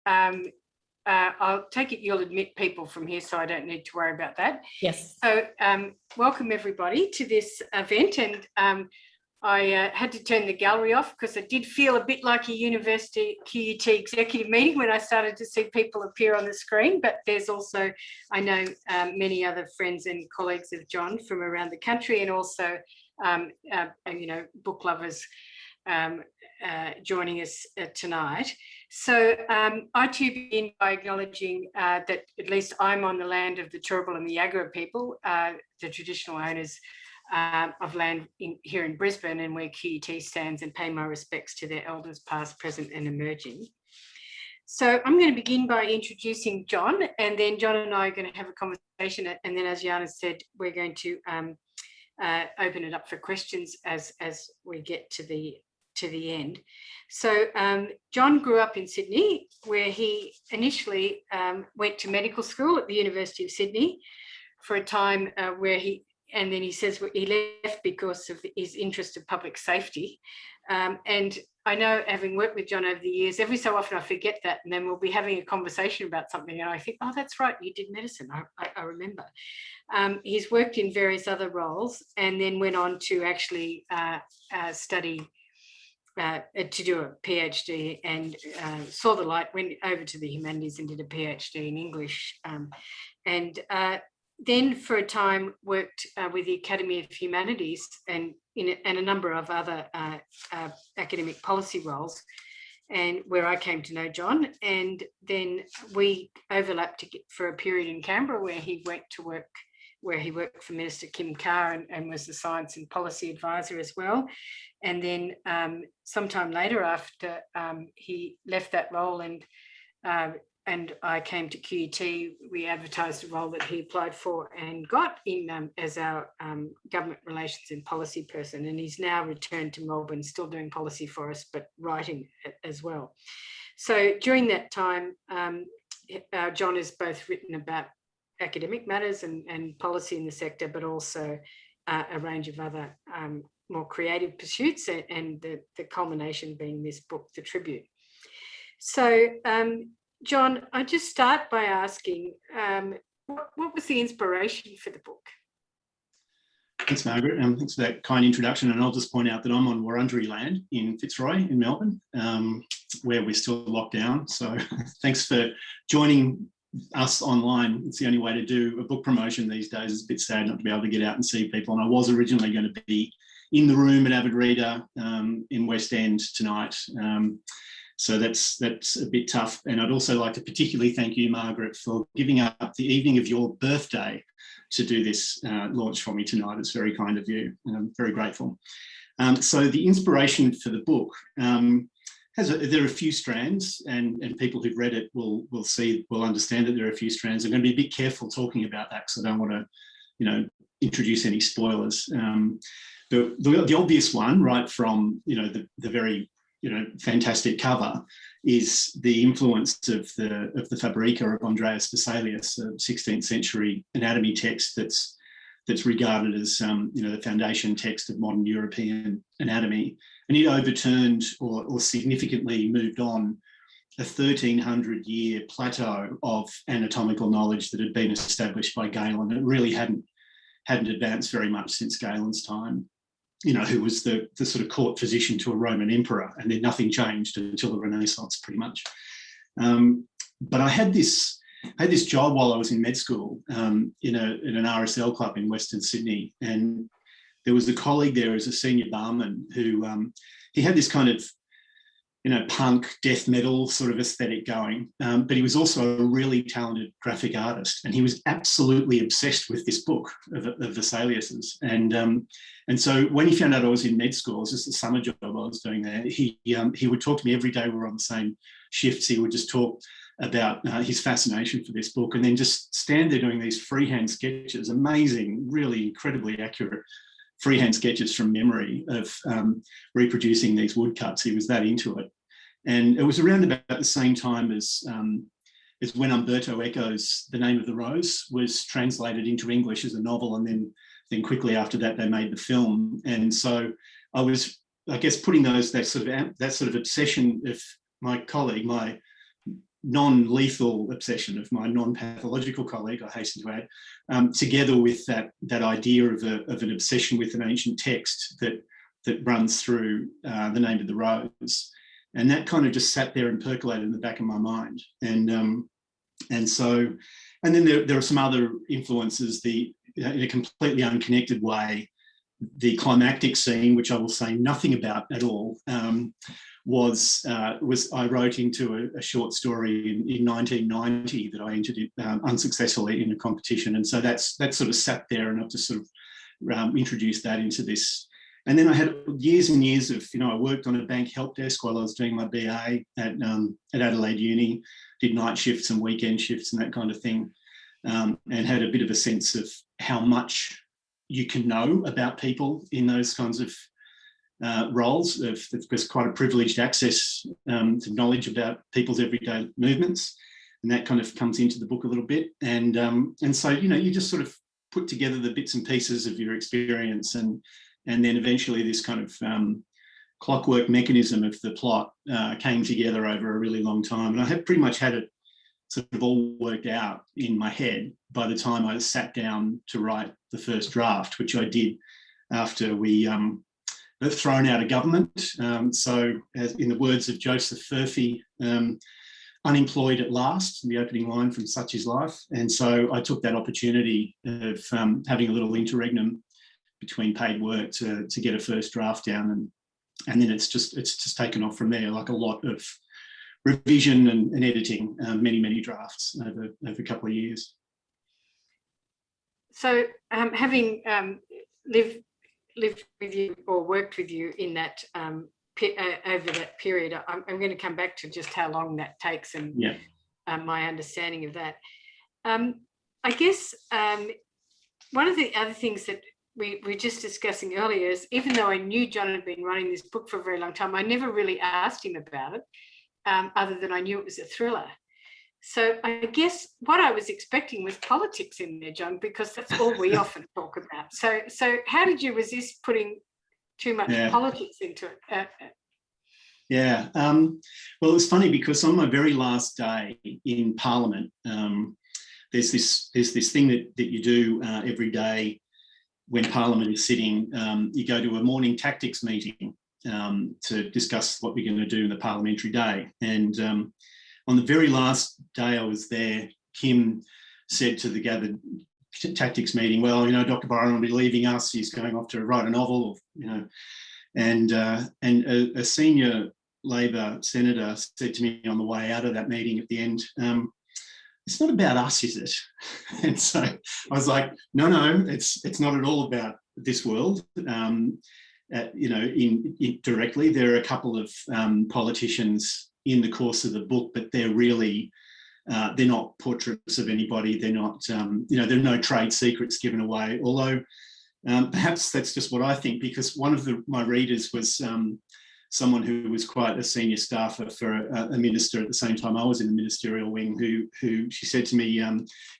I'll take it you'll admit people from here, so I don't need to worry about that. Yes. So welcome everybody to this event, and I had to turn the gallery off because it did feel a bit like a university QUT executive meeting when I started to see people appear on the screen. But there's also, I know, many other friends and colleagues of John from around the country, and also, you know, book lovers joining us tonight. So I too begin by acknowledging that at least I'm on the land of the Turrbal and the Yagara people, the traditional owners of land here in Brisbane, and where QUT stands, and pay my respects to their elders past, present and emerging. So I'm going to begin by introducing John, and then John and I are going to have a conversation, and then, as Joanna said, we're going to open it up for questions as we get to the end. So John grew up in Sydney, where he initially went to medical school at the University of Sydney for a time and then he says he left because of his interest in public safety. And I know, having worked with John over the years, every so often I forget that, and then we'll be having a conversation about something and I think, oh, that's right, you did medicine, I remember. He's worked in various other roles and then went on to actually study, to do a PhD, and saw the light, went over to the humanities and did a PhD in English. And then for a time worked with the Academy of Humanities and a number of other academic policy roles, and where I came to know John. And then we overlapped for a period in Canberra where he went to work, where he worked for Minister Kim Carr and was the science and policy advisor as well. And then sometime later, after he left that role and I came to QUT, we advertised a role that he applied for and got in as our government relations and policy person. And he's now returned to Melbourne, still doing policy for us, but writing as well. So during that time, John has both written about academic matters and policy in the sector, but also a range of other more creative pursuits, and the culmination being this book, The Tribute. So, John, I just start by asking, what was the inspiration for the book? Thanks, Margaret. Thanks for that kind introduction. And I'll just point out that I'm on Wurundjeri land in Fitzroy in Melbourne, where we're still locked down. So thanks for joining us online. It's the only way to do a book promotion these days. It's a bit sad not to be able to get out and see people. And I was originally going to be in the room at Avid Reader in West End tonight. So that's a bit tough. And I'd also like to particularly thank you, Margaret, for giving up the evening of your birthday to do this launch for me tonight. It's very kind of you, and I'm very grateful. So the inspiration for the book, there are a few strands, and people who've read it will understand that there are a few strands. I'm going to be a bit careful talking about that because I don't want to, introduce any spoilers. The obvious one, right from the very fantastic cover, is the influence of the Fabrica of Andreas Vesalius, a 16th century anatomy text that's regarded as the foundation text of modern European anatomy. And it overturned or significantly moved on a 1300-year plateau of anatomical knowledge that had been established by Galen. It really hadn't advanced very much since Galen's time, who was the sort of court physician to a Roman emperor, and then nothing changed until the Renaissance, pretty much. But I had this job while I was in med school in an RSL club in Western Sydney, and there was a colleague there as a senior barman who he had this kind of punk death metal sort of aesthetic going, but he was also a really talented graphic artist, and he was absolutely obsessed with this book of Vesalius's. And so when he found out I was in med school, it was just a summer job I was doing there, he would talk to me every day. We were on the same shifts. He would just talk about his fascination for this book, and then just stand there doing these freehand sketches, amazing, really incredibly accurate freehand sketches from memory of reproducing these woodcuts. He was that into it. And it was around about the same time as when Umberto Eco's The Name of the Rose was translated into English as a novel, and then quickly after that they made the film. And so I was, I guess, putting that sort of obsession of my colleague, non-lethal obsession of my non-pathological colleague, I hasten to add, together with that idea of an obsession with an ancient text that runs through The Name of the Rose. And that kind of just sat there and percolated in the back of my mind. And then there are some other influences. In a completely unconnected way, the climactic scene, which I will say nothing about at all, was I wrote into a short story in 1990 that I entered unsuccessfully in a competition, and so that sort of sat there, and I've just sort of introduced that into this. And then I had years and years of, I worked on a bank help desk while I was doing my BA at Adelaide Uni, did night shifts and weekend shifts and that kind of thing, and had a bit of a sense of how much you can know about people in those kinds of roles. There's quite a privileged access to knowledge about people's everyday movements, and that kind of comes into the book a little bit. And so you just sort of put together the bits and pieces of your experience, and then eventually this kind of clockwork mechanism of the plot came together over a really long time. And I had pretty much had it sort of all worked out in my head by the time I sat down to write the first draft, which I did after we were thrown out of government. So as in the words of Joseph Furphy, unemployed at last, the opening line from Such Is Life. And so I took that opportunity of having a little interregnum between paid work to get a first draft down, and then it's just taken off from there, like a lot of revision and editing, many drafts over a couple of years. So having lived with you or worked with you in that over that period, I'm going to come back to just how long that takes and my understanding of that. I guess one of the other things that we were just discussing earlier is, even though I knew John had been running this book for a very long time, I never really asked him about it, other than I knew it was a thriller. So I guess what I was expecting was politics in there, John, because that's all we often talk about. So how did you resist putting too much politics into it? Well, it was funny because on my very last day in Parliament, there's this thing that you do every day when Parliament is sitting. You go to a morning tactics meeting to discuss what we're going to do in the parliamentary day. And on the very last day I was there, Kim said to the gathered tactics meeting, well, Dr. Byron will be leaving us. He's going off to write a novel, and a senior Labor senator said to me on the way out of that meeting at the end, it's not about us, is it? And so I was like, no, it's not at all about this world. Directly, there are a couple of politicians in the course of the book, but they're really, they're not portraits of anybody. They're not, there are no trade secrets given away. Although perhaps that's just what I think, because one of my readers was someone who was quite a senior staffer for a minister at the same time I was in the ministerial wing, who she said to me,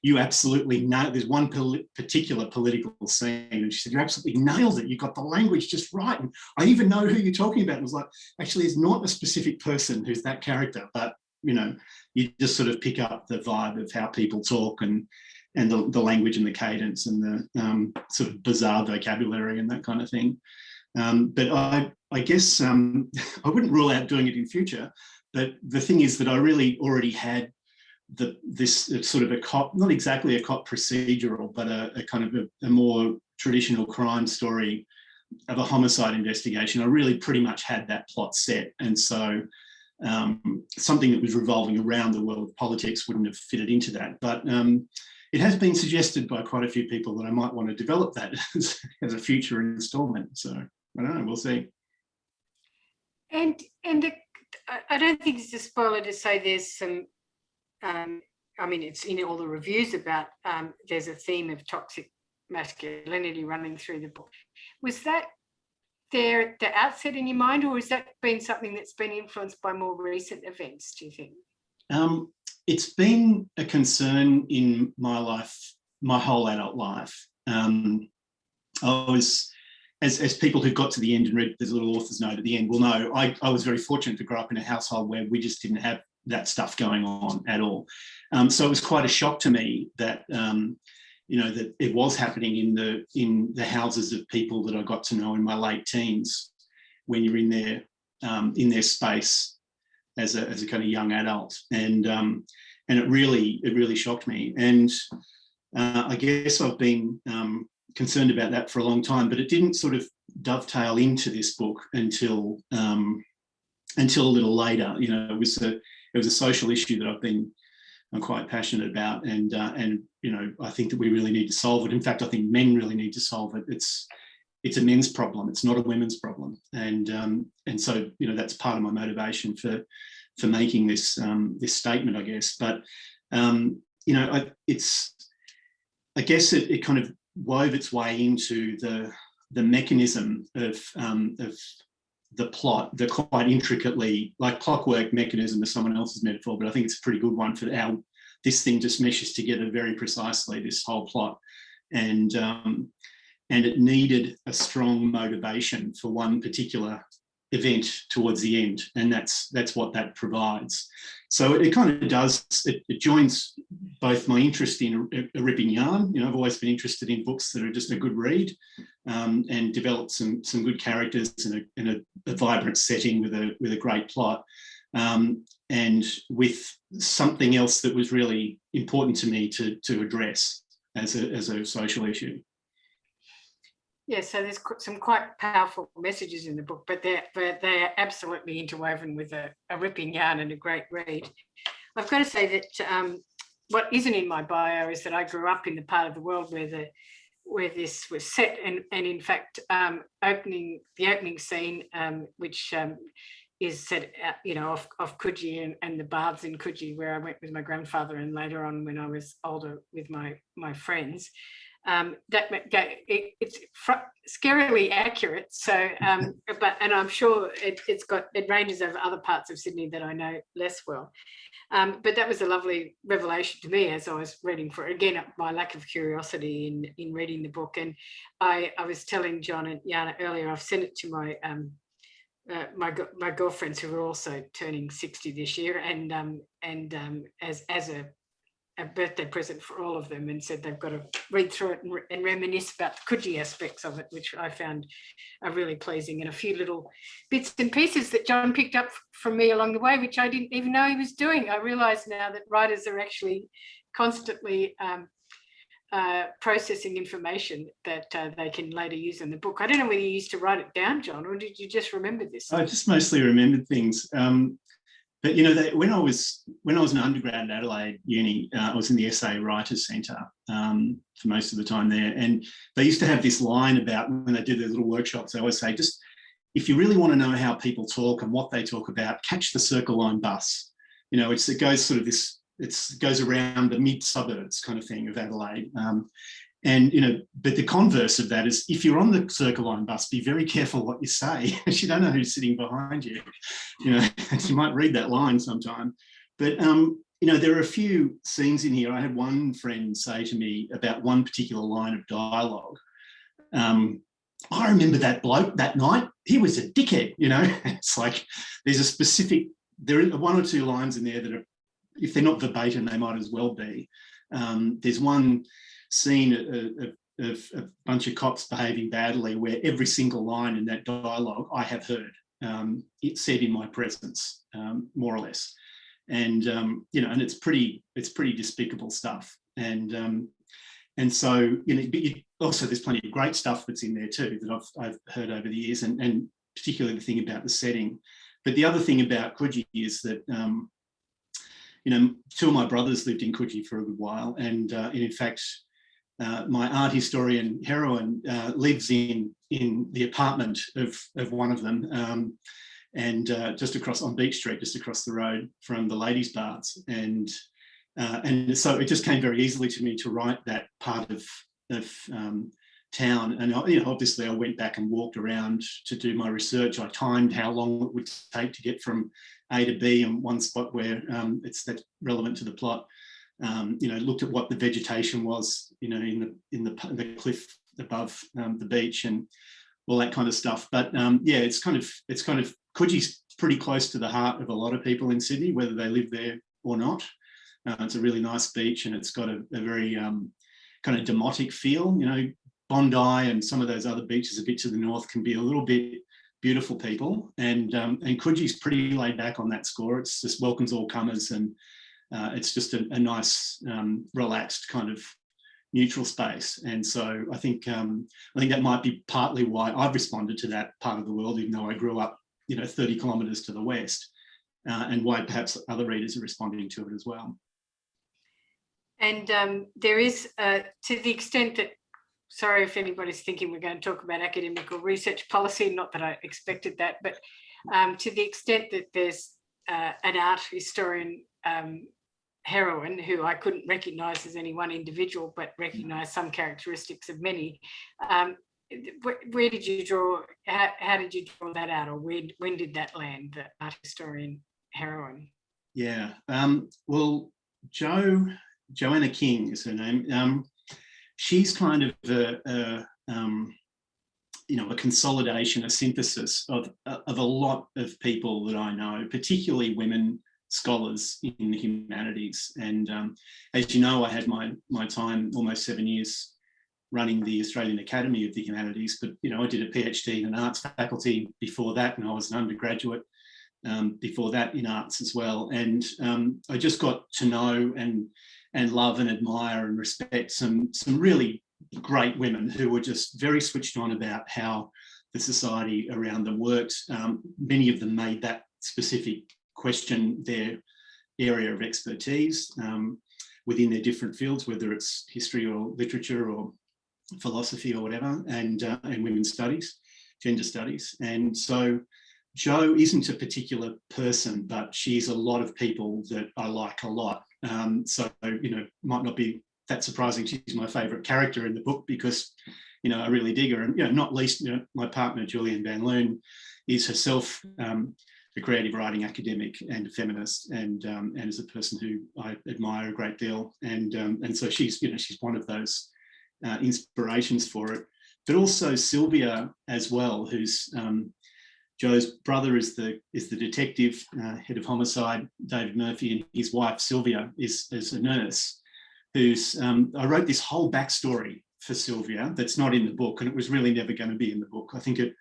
you absolutely nailed, there's one particular political scene, and she said, you absolutely nailed it. You got the language just right. And I even know who you're talking about. And it was like, actually, it's not a specific person who's that character, but, you just sort of pick up the vibe of how people talk and the language and the cadence and the sort of bizarre vocabulary and that kind of thing. But I guess I wouldn't rule out doing it in future. But the thing is that I really already had this sort of a cop, not exactly a cop procedural, but a kind of a more traditional crime story of a homicide investigation. I really pretty much had that plot set. And so something that was revolving around the world of politics wouldn't have fitted into that. But it has been suggested by quite a few people that I might want to develop that as a future instalment. So I don't know, we'll see. And I don't think it's a spoiler to say there's some, it's in all the reviews about there's a theme of toxic masculinity running through the book. Was that there at the outset in your mind, or has that been something that's been influenced by more recent events, do you think? It's been a concern in my life, my whole adult life. I was, as people who got to the end and read this little author's note at the end will know, I was very fortunate to grow up in a household where we just didn't have that stuff going on at all. So it was quite a shock to me that that it was happening in the houses of people that I got to know in my late teens, when you're in their space as a kind of young adult, and it really shocked me. And I guess I've been concerned about that for a long time, but it didn't sort of dovetail into this book until a little later. It was a social issue that I'm quite passionate about, and I think that we really need to solve it. In fact, I think men really need to solve it. It's a men's problem. It's not a women's problem, and so that's part of my motivation for making this statement, I guess. But I guess it kind of wove its way into the mechanism of the plot, the quite intricately, like clockwork mechanism is someone else's metaphor, but I think it's a pretty good one for how this thing just meshes together very precisely, this whole plot. And it needed a strong motivation for one particular event towards the end, and that's what that provides. So it kind of does, it joins both my interest in a ripping yarn. I've always been interested in books that are just a good read, and develop some good characters in a vibrant setting with a great plot, and with something else that was really important to me to address as a social issue. Yeah, so there's some quite powerful messages in the book, but they're absolutely interwoven with a ripping yarn and a great read. I've got to say that what isn't in my bio is that I grew up in the part of the world where this was set, and in fact, the opening scene, which is set off Coogee and the baths in Coogee, where I went with my grandfather, and later on when I was older with my friends. It's scarily accurate. So, and I'm sure it ranges over other parts of Sydney that I know less well. But that was a lovely revelation to me as I was reading for it. Again, my lack of curiosity in reading the book. And I was telling John and Joanna earlier, I've sent it to my girlfriends who are also turning 60 this year, and as a birthday present for all of them, and said they've got to read through it and reminisce about the Coogee aspects of it, which I found are really pleasing, and a few little bits and pieces that John picked up from me along the way, which I didn't even know he was doing. I realise now that writers are actually constantly processing information that they can later use in the book. I don't know whether you used to write it down, John, or did you just remember this? I just mostly remembered things. But when I was an undergrad at Adelaide Uni, I was in the Essay Writers Centre for most of the time there, and they used to have this line about when they do their little workshops. They always say, just if you really want to know how people talk and what they talk about, catch the Circle Line bus. It goes sort of this. It goes around the mid-suburbs kind of thing of Adelaide. But the converse of that is, if you're on the Circle Line bus, be very careful what you say, because you don't know who's sitting behind you. You might read that line sometime. But there are a few scenes in here. I had one friend say to me about one particular line of dialogue. I remember that bloke that night. He was a dickhead. It's like there are one or two lines in there that are, if they're not verbatim, they might as well be. There's one scene of a bunch of cops behaving badly where every single line in that dialogue I have heard. It's said in my presence, more or less. And and it's pretty despicable stuff. And so also there's plenty of great stuff that's in there too that I've heard over the years, and particularly the thing about the setting. But the other thing about Coogee is that two of my brothers lived in Coogee for a good while, and in fact, my art historian heroine lives in the apartment of one of them, and just across on Beach Street, just across the road from the ladies' baths, and so it just came very easily to me to write that part of town. And obviously I went back and walked around to do my research. I timed how long it would take to get from A to B in one spot where that's relevant to the plot. Looked at what the vegetation was, in the cliff above the beach and all that kind of stuff. But it's kind of Coogee's pretty close to the heart of a lot of people in Sydney, whether they live there or not. It's a really nice beach, and it's got a very kind of demotic feel. You know, Bondi and some of those other beaches a bit to the north can be a little bit beautiful people, and Coogie's pretty laid back on that score. It's just welcomes all comers, and it's just a nice, relaxed kind of neutral space. And so I think that might be partly why I've responded to that part of the world, even though I grew up, 30 kilometres to the west, and why perhaps other readers are responding to it as well. And there is, to the extent that, sorry if anybody's thinking we're going to talk about academic or research policy, not that I expected that, but to the extent that there's an art historian heroine who I couldn't recognise as any one individual, but recognise some characteristics of many. Where did you draw, how did you draw that out, or when did that land, the art historian heroine? Yeah, well, Joanna King is her name. She's kind of a consolidation, a synthesis of a lot of people that I know, particularly women scholars in the humanities. And as you know, I had my time, almost 7 years, running the Australian Academy of the Humanities, but I did a PhD in an arts faculty before that, and I was an undergraduate before that in arts as well. And I just got to know and love and admire and respect some really great women who were just very switched on about how the society around them worked. Many of them made that specific question their area of expertise within their different fields, whether it's history or literature or philosophy or whatever, and women's studies, gender studies. And so Jo isn't a particular person, but she's a lot of people that I like a lot. So, might not be that surprising. She's my favourite character in the book because, I really dig her. And, not least, my partner, Julian Van Loon, is herself a creative writing academic and a feminist, and is a person who I admire a great deal. And so she's one of those inspirations for it. But also Sylvia as well, who's Jo's brother is the detective, head of homicide, David Murphy, and his wife Sylvia is a nurse. Who's I wrote this whole backstory for Sylvia that's not in the book, and it was really never going to be in the book. I think it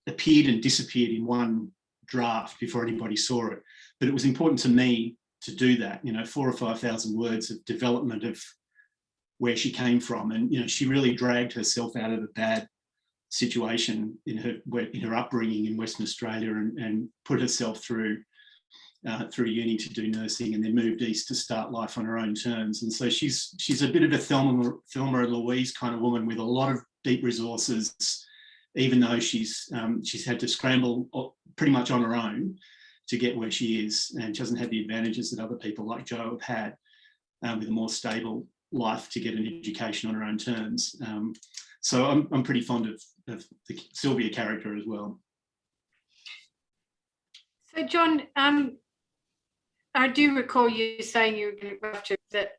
appeared and disappeared in one draft before anybody saw it. But it was important to me to do that. 4,000 or 5,000 words of development of where she came from, and she really dragged herself out of a bad situation in her upbringing in Western Australia, and put herself through uni to do nursing, and then moved east to start life on her own terms. And so she's a bit of a Thelma and Louise kind of woman with a lot of deep resources, even though she's had to scramble pretty much on her own to get where she is, and she hasn't had the advantages that other people like Jo have had with a more stable life to get an education on her own terms. So I'm pretty fond of the Sylvia character as well. So John, I do recall you saying you were after that,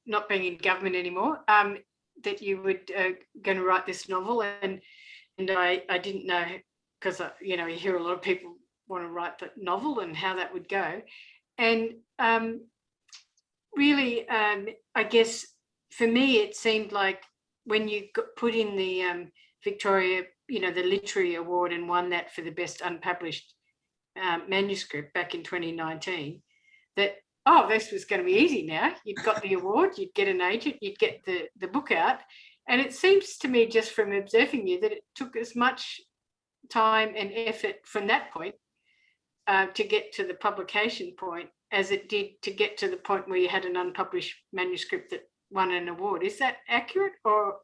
not being in government anymore, that you were going to write this novel, and I didn't know, because you hear a lot of people want to write the novel and how that would go, and really, I guess for me it seemed like when you put in the Victoria, the Literary Award, and won that for the best unpublished manuscript back in 2019, that, this was going to be easy now. You'd got the award, you'd get an agent, you'd get the book out. And it seems to me, just from observing you, that it took as much time and effort from that point to get to the publication point as it did to get to the point where you had an unpublished manuscript that won an award. Is that accurate? Or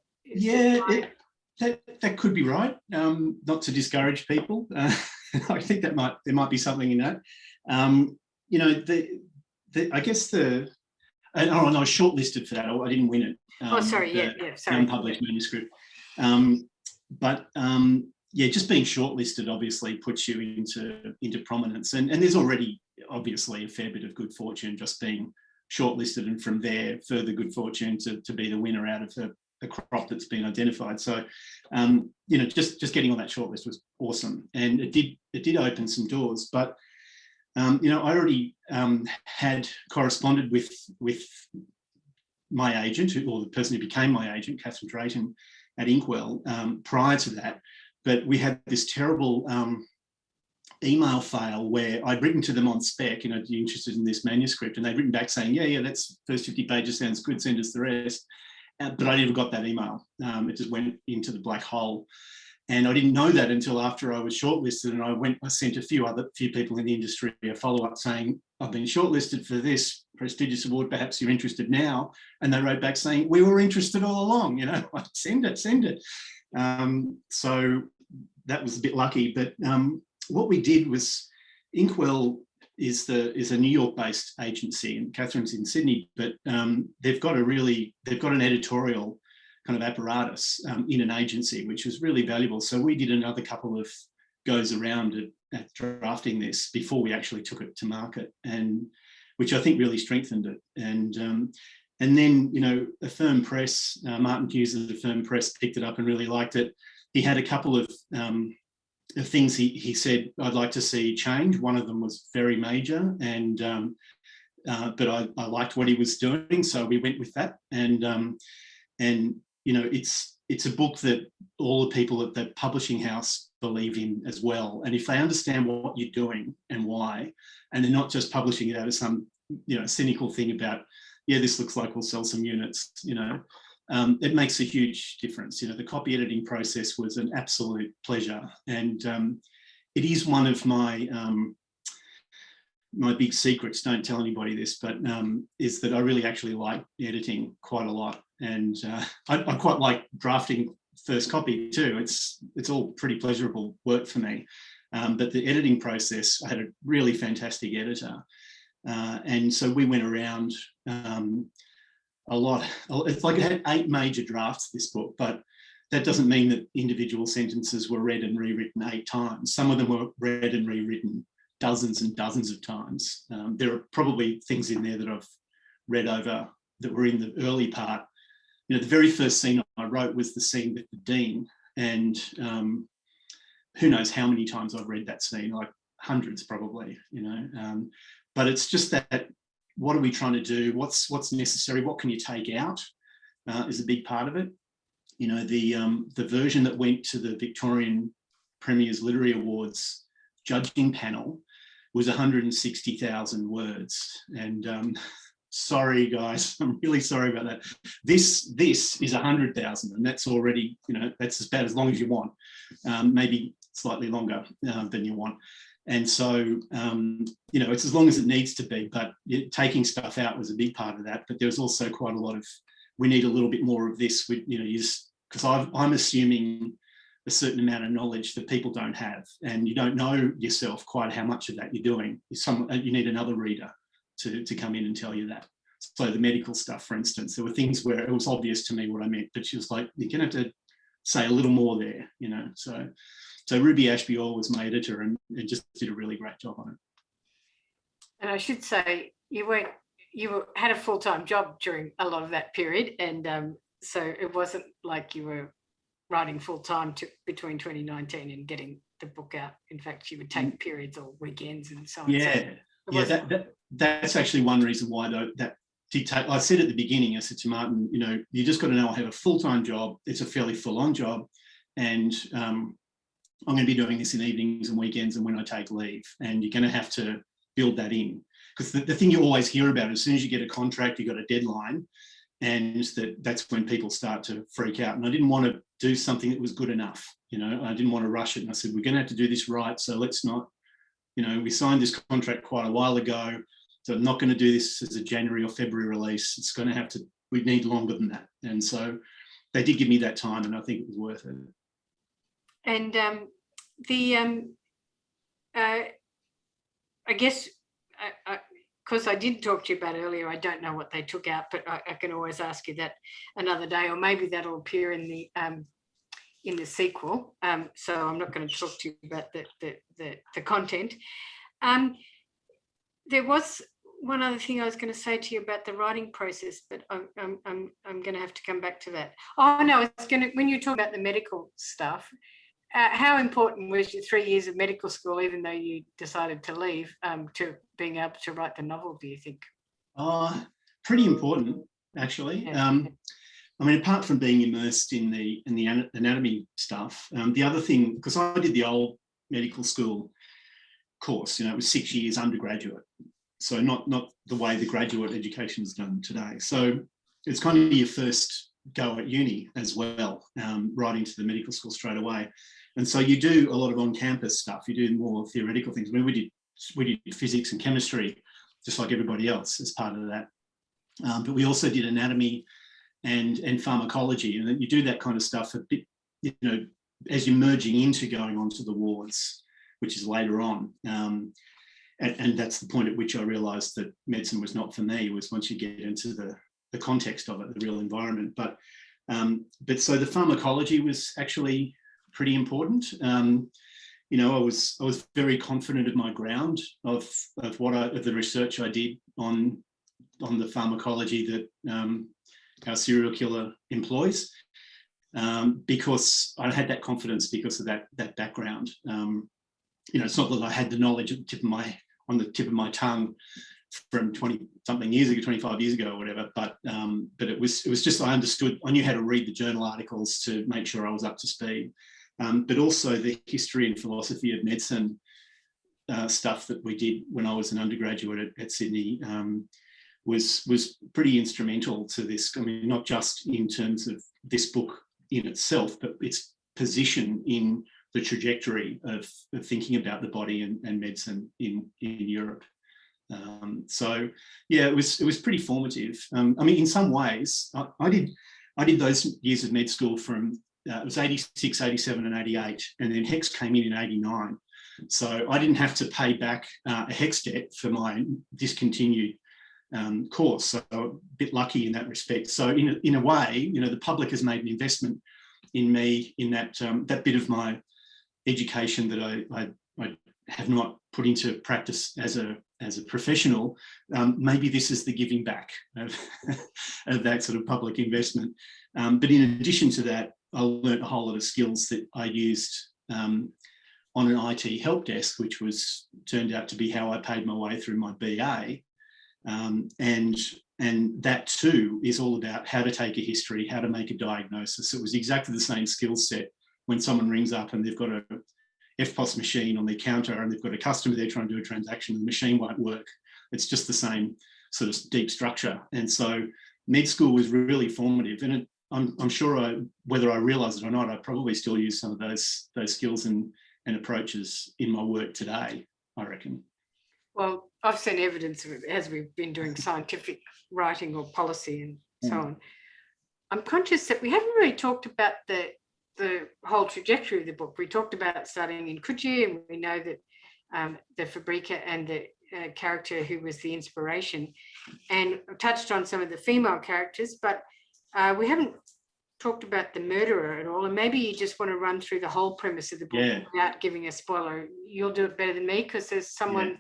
that could be right. Not to discourage people. I think there might be something in that. I guess and I was shortlisted for that. I didn't win it. Sorry. Unpublished manuscript. But just being shortlisted obviously puts you into prominence, and there's already obviously a fair bit of good fortune just being shortlisted, and from there further good fortune to be the winner out of a crop that's been identified. So, just getting on that shortlist was awesome, and it did open some doors. But I already had corresponded with my agent, or the person who became my agent, Catherine Drayton, at Inkwell, prior to that. But we had this terrible email fail where I'd written to them on spec, are you interested in this manuscript? And they'd written back saying, yeah, that's first 50 pages sounds good, send us the rest. But I never got that email. It just went into the black hole. And I didn't know that until after I was shortlisted, and I sent a few people in the industry a follow-up saying, I've been shortlisted for this prestigious award, perhaps you're interested now. And they wrote back saying, we were interested all along, like, send it. So that was a bit lucky. But what we did was, Inkwell is a New York-based agency, and Catherine's in Sydney, but they've got an editorial kind of apparatus in an agency, which was really valuable. So we did another couple of goes around at drafting this before we actually took it to market, and which I think really strengthened it. And then, a firm press, Martin Hughes at the firm press picked it up and really liked it. He had a couple of things he said, I'd like to see change. One of them was very major, and but I liked what he was doing, so we went with that. And it's a book that all the people at the publishing house believe in as well. And if they understand what you're doing and why, and they're not just publishing it out of some cynical thing about, yeah, this looks like we'll sell some units, it makes a huge difference. The copy editing process was an absolute pleasure, and it is one of my big secrets. Don't tell anybody this, but is that I really actually like editing quite a lot, and I quite like drafting first copy too. It's all pretty pleasurable work for me, but the editing process, I had a really fantastic editor, and so we went around a lot. It's like it had 8 major drafts, this book, but that doesn't mean that individual sentences were read and rewritten 8 times. Some of them were read and rewritten dozens and dozens of times. There are probably things in there that I've read over that were in the early part. The very first scene I wrote was the scene with the dean, and who knows how many times I've read that scene, like hundreds probably, but it's just that, what are we trying to do? What's necessary? What can you take out is a big part of it. The version that went to the Victorian Premier's Literary Awards judging panel was 160,000 words. And sorry, guys, I'm really sorry about that. This is 100,000, and that's already, that's about as long as you want, maybe slightly longer than you want. And so, it's as long as it needs to be, but taking stuff out was a big part of that. But there was also quite a lot of, we need a little bit more of this, because I'm assuming a certain amount of knowledge that people don't have, and you don't know yourself quite how much of that you're doing. You need another reader to come in and tell you that. So the medical stuff, for instance, there were things where it was obvious to me what I meant, but she was like, you're going to have to say a little more there, So Ruby Ashby-Orr was my editor, and just did a really great job on it. And I should say, you had a full-time job during a lot of that period, and so it wasn't like you were writing full-time between 2019 and getting the book out. In fact, you would take periods or weekends and so on. Yeah, that's actually one reason why that did take. I said at the beginning, I said to Martin, you just got to know I have a full-time job. It's a fairly full-on job, and I'm going to be doing this in evenings and weekends and when I take leave, and you're going to have to build that in, because the thing you always hear about, as soon as you get a contract, you've got a deadline, and that's when people start to freak out. And I didn't want to do something that was good enough, I didn't want to rush it, and I said, we're going to have to do this right, so let's not, we signed this contract quite a while ago, so I'm not going to do this as a January or February release. It's going to have to, we need longer than that. And so they did give me that time, and I think it was worth it. And I guess, because I did talk to you about earlier, I don't know what they took out, but I can always ask you that another day, or maybe that'll appear in the sequel. So I'm not going to talk to you about the content. There was one other thing I was going to say to you about the writing process, but I'm going to have to come back to that. Oh no, I was going to, when you talk about the medical stuff, how important was your 3 years of medical school, even though you decided to leave, to being able to write the novel, do you think? Pretty important, actually. Yeah. I mean, apart from being immersed in the anatomy stuff, the other thing, because I did the old medical school course, it was 6 years undergraduate, so not the way the graduate education is done today. So it's kind of your first go at uni as well, right into the medical school straight away. And so you do a lot of on-campus stuff. You do more theoretical things. I mean, we did physics and chemistry, just like everybody else, as part of that. But we also did anatomy and pharmacology, and then you do that kind of stuff a bit, as you're merging into going onto the wards, which is later on. And that's the point at which I realised that medicine was not for me, was once you get into the context of it, the real environment. But so the pharmacology was actually pretty important. I was very confident of my ground of the research I did on the pharmacology that our serial killer employs, because I had that confidence because of that background. It's not that I had the knowledge on the tip of my tongue from 20-something years ago, 25 years ago or whatever, but it was just I knew how to read the journal articles to make sure I was up to speed. But also the history and philosophy of medicine stuff that we did when I was an undergraduate at Sydney was pretty instrumental to this. I mean, not just in terms of this book in itself, but its position in the trajectory of thinking about the body and medicine in Europe. So yeah, it was pretty formative. I mean, in some ways, I did those years of med school from it was 86, 87 and 88, and then HECS came in 89. So I didn't have to pay back a HECS debt for my discontinued course. So a bit lucky in that respect. So in a way, the public has made an investment in me in that bit of my education that I have not put into practice as a professional. Maybe this is the giving back of that sort of public investment. But in addition to that, I learned a whole lot of skills that I used on an IT help desk, which turned out to be how I paid my way through my BA. And that too is all about how to take a history, how to make a diagnosis. It was exactly the same skill set when someone rings up and they've got a FPOS machine on their counter and they've got a customer there trying to do a transaction and the machine won't work. It's just the same sort of deep structure. And so med school was really formative. And I'm sure whether I realise it or not, I probably still use some of those skills and approaches in my work today, I reckon. Well, I've seen evidence of it as we've been doing scientific writing or policy and so on. I'm conscious that we haven't really talked about the whole trajectory of the book. We talked about it starting in QUT, and we know that the Fabrica and the character who was the inspiration, and touched on some of the female characters, but we haven't talked about the murderer at all. And maybe you just want to run through the whole premise of the book without giving a spoiler. You'll do it better than me, because there's someone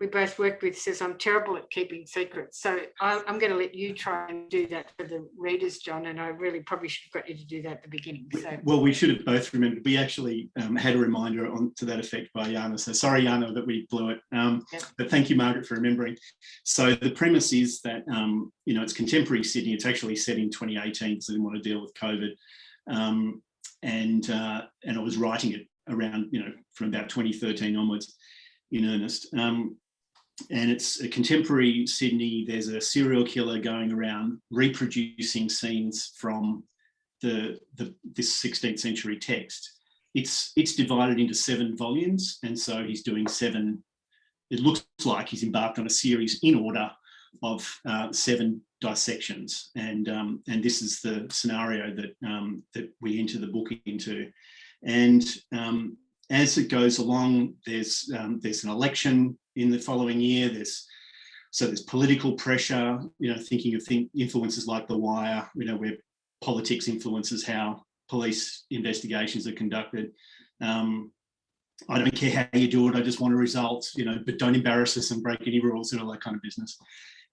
we both worked with says I'm terrible at keeping secrets. So I'm going to let you try and do that for the readers, John, and I really probably should have got you to do that at the beginning. So. Well, we should have both remembered. We actually had a reminder to that effect by Joanna. So sorry, Joanna, that we blew it. But thank you, Margaret, for remembering. So the premise is that, it's contemporary Sydney. It's actually set in 2018, so they didn't want to deal with COVID. And I was writing it around, from about 2013 onwards in earnest. And it's a contemporary Sydney. There's a serial killer going around reproducing scenes from this 16th century text. It's divided into 7 volumes, and so he's doing 7. It looks like he's embarked on a series in order of 7 dissections, and this is the scenario that we enter the book into. And as it goes along, there's an election in the following year. There's political pressure, thinking of influences like The Wire, where politics influences how police investigations are conducted. I don't care how you do it, I just want a result, but don't embarrass us and break any rules and all that kind of business.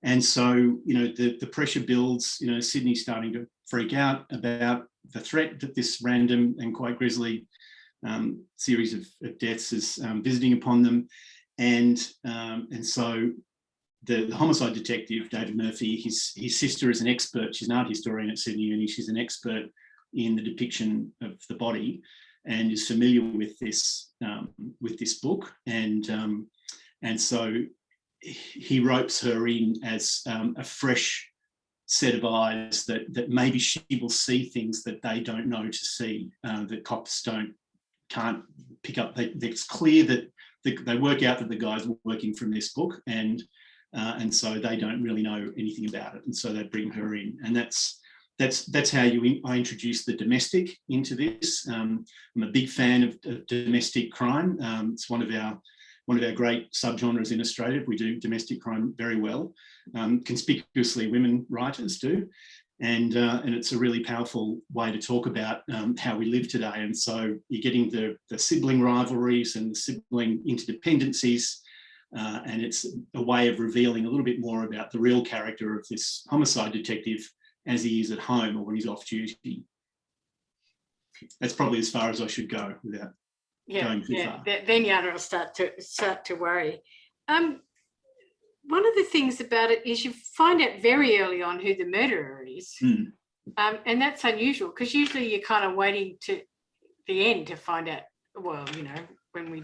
And so, the pressure builds, Sydney's starting to freak out about the threat that this random and quite grisly series of deaths is visiting upon them. And so the homicide detective, David Murphy, his sister is an expert. She's an art historian at Sydney Uni. She's an expert in the depiction of the body and is familiar with this book. And so he ropes her in as a fresh set of eyes that maybe she will see things that they don't know to see, that cops can't pick up. It's clear that they work out that the guys were working from this book, and so they don't really know anything about it, and so they bring her in, and that's how I introduce the domestic into this. I'm a big fan of domestic crime. It's one of our great subgenres in Australia. We do domestic crime very well. Conspicuously, women writers do, and it's a really powerful way to talk about how we live today. And so you're getting the sibling rivalries and the sibling interdependencies, and it's a way of revealing a little bit more about the real character of this homicide detective as he is at home or when he's off duty. That's probably as far as I should go without going too far. Then Joanna will start to worry. One of the things about it is you find out very early on who the murderer is. And that's unusual because usually you're kind of waiting to the end to find out, well, when we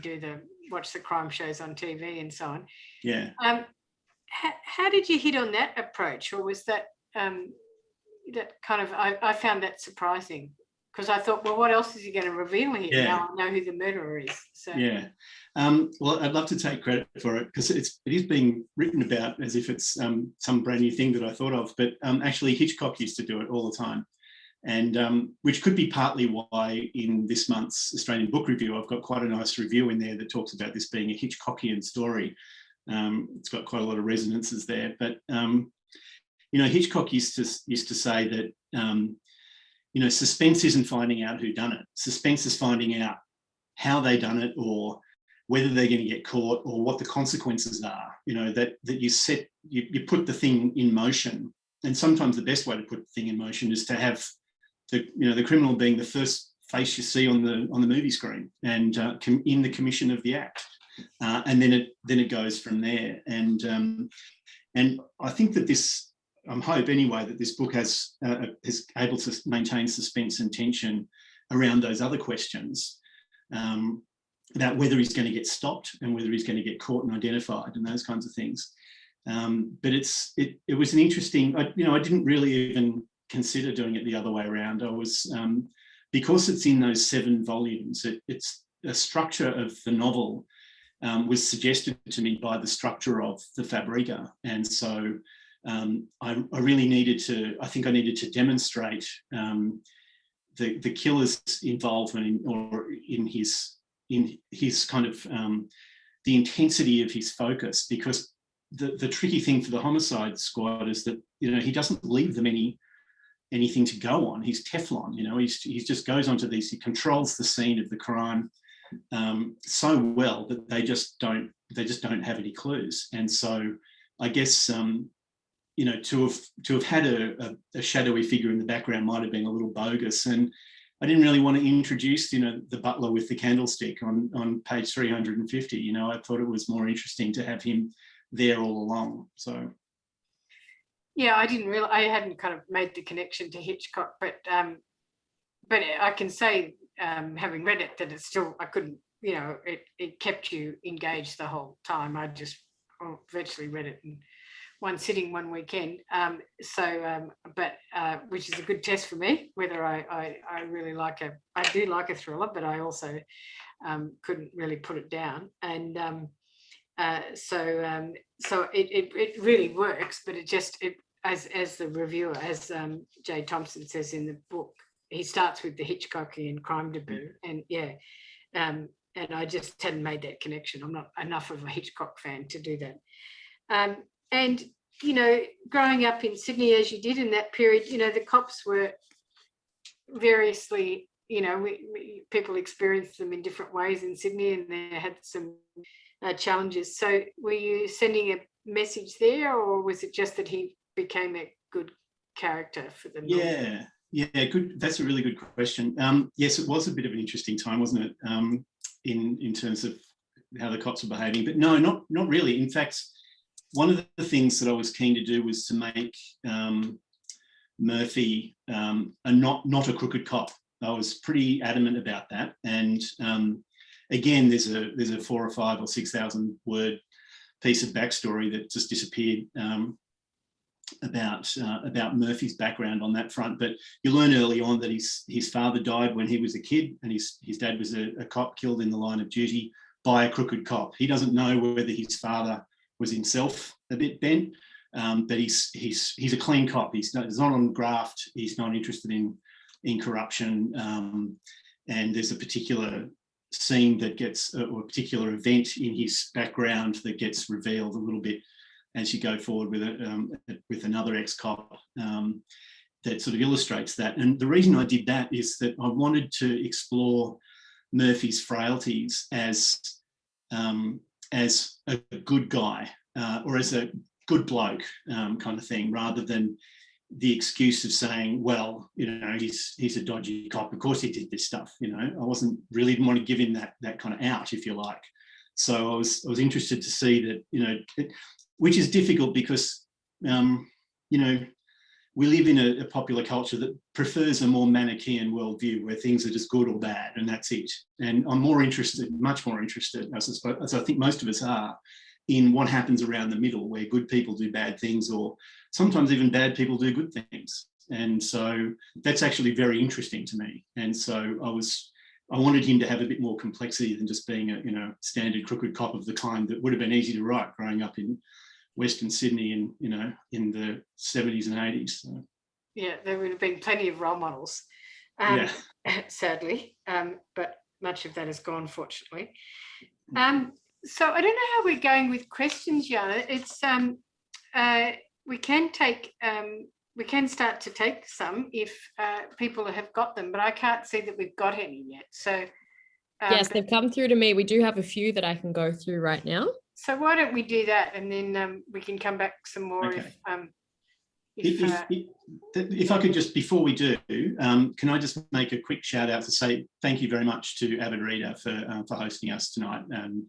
watch the crime shows on TV and so on. Yeah. How did you hit on that approach, or was that that kind of, I found that surprising because I thought, well, what else is he going to reveal here? Yeah. Now I know who the murderer is. So. Yeah. Well, I'd love to take credit for it because it is being written about as if it's some brand new thing that I thought of, but actually Hitchcock used to do it all the time. And which could be partly why in this month's Australian Book Review, I've got quite a nice review in there that talks about this being a Hitchcockian story. It's got quite a lot of resonances there, but Hitchcock used to say that suspense isn't finding out who done it. Suspense is finding out how they done it, or whether they're going to get caught, or what the consequences are. That you put the thing in motion, and sometimes the best way to put the thing in motion is to have the criminal being the first face you see on the movie screen, and in the commission of the act, and then it goes from there. And I think that this. I hope anyway that this book is able to maintain suspense and tension around those other questions about whether he's going to get stopped and whether he's going to get caught and identified and those kinds of things. But it was an interesting. I didn't really even consider doing it the other way around. I was because it's in those 7 volumes. It's a structure of the novel was suggested to me by the structure of the Fabrica, and so. I really needed to demonstrate the killer's involvement in his kind of the intensity of his focus, because the tricky thing for the homicide squad is that he doesn't leave them anything to go on. He's Teflon, he just goes onto these. He controls the scene of the crime so well that they just don't have any clues. And so I guess. To have had a shadowy figure in the background might have been a little bogus, and I didn't really want to introduce, the butler with the candlestick on page 350. I thought it was more interesting to have him there all along. So, yeah, I hadn't kind of made the connection to Hitchcock, but I can say, having read it, that it's still I couldn't, it kept you engaged the whole time. I just virtually read it in one sitting, one weekend. Which is a good test for me, whether I really I do like a thriller, but I also couldn't really put it down. And so it really works, but as the reviewer, as Jay Thompson says in the book, he starts with the Hitchcockian crime debut, and and I just hadn't made that connection. I'm not enough of a Hitchcock fan to do that. And, growing up in Sydney, as you did in that period, the cops were variously, people experience them in different ways in Sydney, and they had some challenges. So were you sending a message there, or was it just that he became a good character for the novel? Yeah, good. That's a really good question. Yes, it was a bit of an interesting time, wasn't it? In terms of how the cops were behaving, but no, not really. In fact, one of the things that I was keen to do was to make Murphy not a crooked cop. I was pretty adamant about that. And again, there's a 4,000 or 5,000 or 6,000 word piece of backstory that just disappeared about Murphy's background on that front. But you learn early on that his father died when he was a kid, and his dad was a cop killed in the line of duty by a crooked cop. He doesn't know whether his father was himself a bit bent, but he's a clean cop. He's not on graft. He's not interested in corruption. And there's a particular scene that gets, or a particular event in his background that gets revealed a little bit as you go forward with another ex-cop that sort of illustrates that. And the reason I did that is that I wanted to explore Murphy's frailties as a good guy or as a good bloke kind of thing, rather than the excuse of saying, well, he's a dodgy cop. Of course he did this stuff. I didn't want to give him that kind of out, if you like. So I was interested to see that, which is difficult because, we live in a popular culture that prefers a more Manichaean worldview where things are just good or bad and that's it. And I'm much more interested, as I think most of us are, in what happens around the middle, where good people do bad things, or sometimes even bad people do good things. And so that's actually very interesting to me. And so I wanted him to have a bit more complexity than just being a standard crooked cop of the kind that would have been easy to write growing up in Western Sydney in the 70s and 80s. So. Yeah, there would have been plenty of role models, sadly, but much of that is gone, fortunately. So I don't know how we're going with questions, Joanna. It's we can start to take some if people have got them, but I can't see that we've got any yet. So yes, they've come through to me. We do have a few that I can go through right now. So why don't we do that, and then we can come back some more. Okay. If I could just, before we do, can I just make a quick shout out to say thank you very much to Avid Reader for hosting us tonight. And